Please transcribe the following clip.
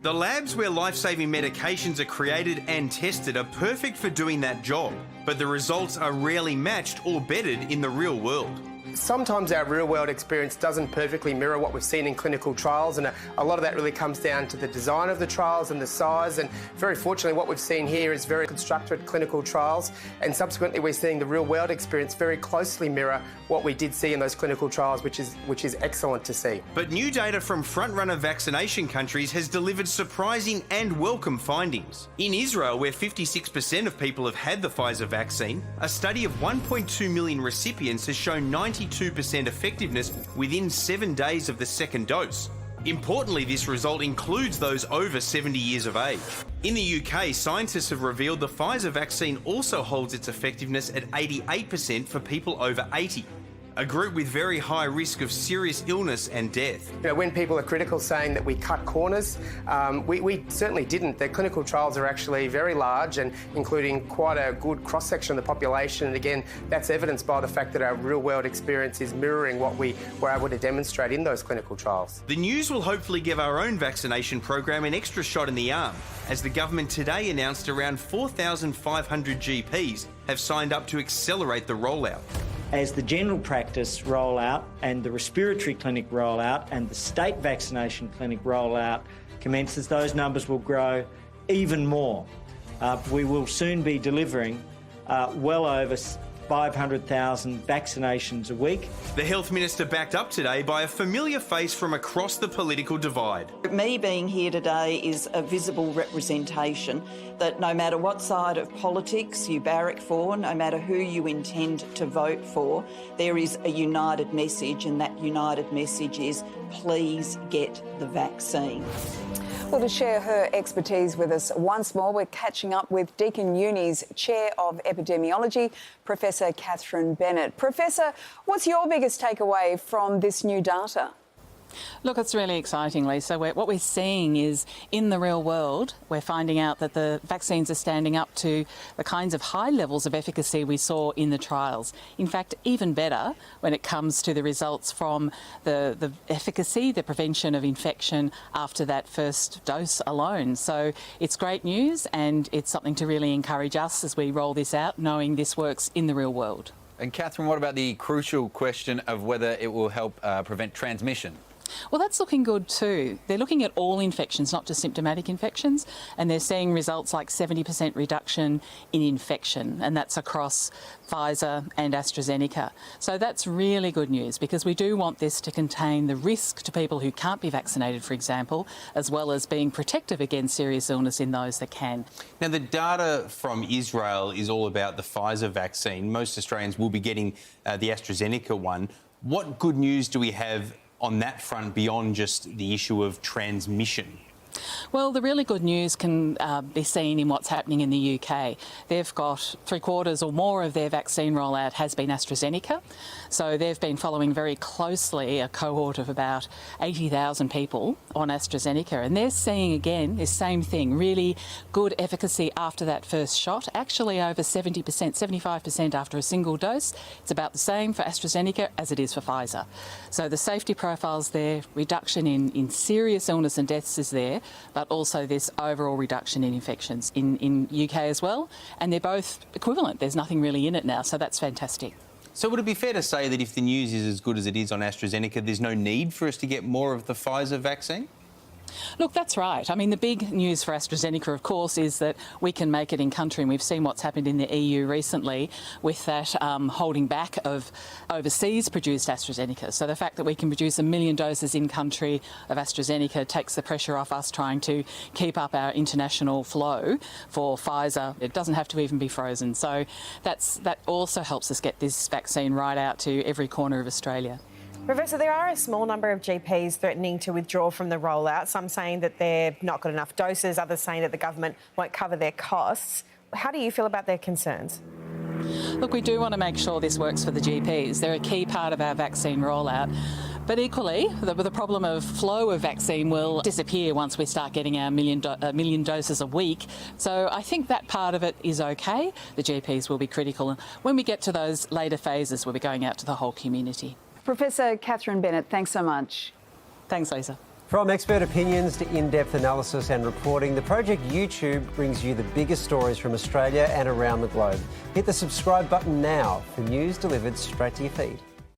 The labs where life-saving medications are created and tested are perfect for doing that job, but the results are rarely matched or bettered in the real world. Sometimes our real-world experience doesn't perfectly mirror what we've seen in clinical trials, and a lot of that really comes down to the design of the trials and the size, and very fortunately what we've seen here is very constructed clinical trials, and subsequently we're seeing the real-world experience very closely mirror what we did see in those clinical trials, which is excellent to see. But new data from front-runner vaccination countries has delivered surprising and welcome findings. In Israel, where 56% of people have had the Pfizer vaccine, a study of 1.2 million recipients has shown 92% effectiveness within 7 days of the second dose. Importantly, this result includes those over 70 years of age. In the UK, scientists have revealed the Pfizer vaccine also holds its effectiveness at 88% for people over 80. A group with very high risk of serious illness and death. You know, when people are critical saying that we cut corners, we certainly didn't. The clinical trials are actually very large and including quite a good cross-section of the population. And again, that's evidenced by the fact that our real-world experience is mirroring what we were able to demonstrate in those clinical trials. The news will hopefully give our own vaccination program an extra shot in the arm, as the government today announced around 4,500 GPs have signed up to accelerate the rollout. As the general practice rollout and the respiratory clinic rollout and the state vaccination clinic rollout commences, those numbers will grow even more. We will soon be delivering well over 500,000 vaccinations a week. The Health Minister backed up today by a familiar face from across the political divide. Me being here today is a visible representation that no matter what side of politics you barrack for, no matter who you intend to vote for, there is a united message, and that united message is please get the vaccine. Well, to share her expertise with us once more, we're catching up with Deakin Uni's Chair of Epidemiology, Professor Catherine Bennett. Professor, what's your biggest takeaway from this new data? Look, it's really exciting, Lisa. What we're seeing is, in the real world, we're finding out that the vaccines are standing up to the kinds of high levels of efficacy we saw in the trials. In fact, even better when it comes to the results from the efficacy, the prevention of infection after that first dose alone. So it's great news, and it's something to really encourage us as we roll this out, knowing this works in the real world. And Catherine, what about the crucial question of whether it will help prevent transmission? Well, that's looking good too. They're looking at all infections, not just symptomatic infections, and they're seeing results like 70% reduction in infection, and that's across Pfizer and AstraZeneca. So that's really good news, because we do want this to contain the risk to people who can't be vaccinated, for example, as well as being protective against serious illness in those that can. Now, the data from Israel is all about the Pfizer vaccine. Most Australians will be getting the AstraZeneca one. What good news do we have on that front beyond just the issue of transmission? Well, the really good news can be seen in what's happening in the UK. They've got 3/4 or more of their vaccine rollout has been AstraZeneca. So they've been following very closely a cohort of about 80,000 people on AstraZeneca. And they're seeing, again, this same thing, really good efficacy after that first shot, actually over 70%, 75% after a single dose. It's about the same for AstraZeneca as it is for Pfizer. So the safety profile's there, reduction in serious illness and deaths is there, but also this overall reduction in infections in UK as well. And they're both equivalent. There's nothing really in it now, so that's fantastic. So would it be fair to say that if the news is as good as it is on AstraZeneca, there's no need for us to get more of the Pfizer vaccine? Look, that's right. I mean, the big news for AstraZeneca, of course, is that we can make it in country, and we've seen what's happened in the EU recently with that holding back of overseas produced AstraZeneca. So the fact that we can produce 1 million doses in country of AstraZeneca takes the pressure off us trying to keep up our international flow for Pfizer. It doesn't have to even be frozen. So that also helps us get this vaccine right out to every corner of Australia. Professor, there are a small number of GPs threatening to withdraw from the rollout, some saying that they've not got enough doses, others saying that the government won't cover their costs. How do you feel about their concerns? Look, we do want to make sure this works for the GPs. They're a key part of our vaccine rollout. But equally, the problem of flow of vaccine will disappear once we start getting our million doses a week. So I think that part of it is okay. The GPs will be critical. When we get to those later phases, we'll be going out to the whole community. Professor Catherine Bennett, thanks so much. Thanks, Lisa. From expert opinions to in-depth analysis and reporting, the Project YouTube brings you the biggest stories from Australia and around the globe. Hit the subscribe button now for news delivered straight to your feed.